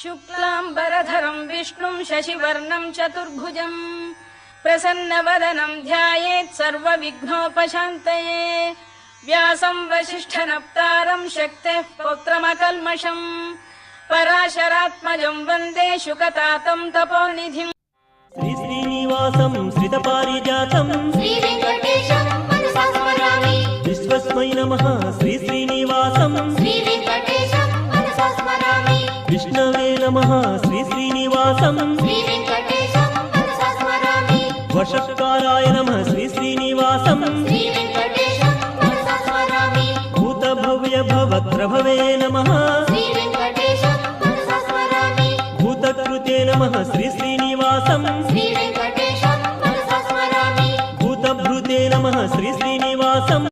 शुक्लांबरधरं विष्णुं शशिवर्णं चतुर्भुजं प्रसन्नवदनं ध्यायेत् सर्वविघ्नोपशान्तये व्यासं वसिष्ठनप्तारं शक्तेः पौत्रमकल्मषं पराशरात्मजं वन्दे शुकतातं तपोनिधिम् श्री श्रीनिवासं श्रितपारिजातं श्री वेंकटेशं मनसा स्मरामि विश्वस्मै नमः श्री श्रीनिवासं श्री वेंकटेशं मनसा स्मरामि विष्णवे नमः श्री श्रीनिवासं श्री वेंकटेशं मनसा स्मरामि वषट्काराय नमः श्री श्रीनिवासं श्री वेंकटेशं मनसा स्मरामि भूतभव्य भवत्रभवे नमः श्री वेंकटेशं मनसा स्मरामि भूतकृते नमः श्री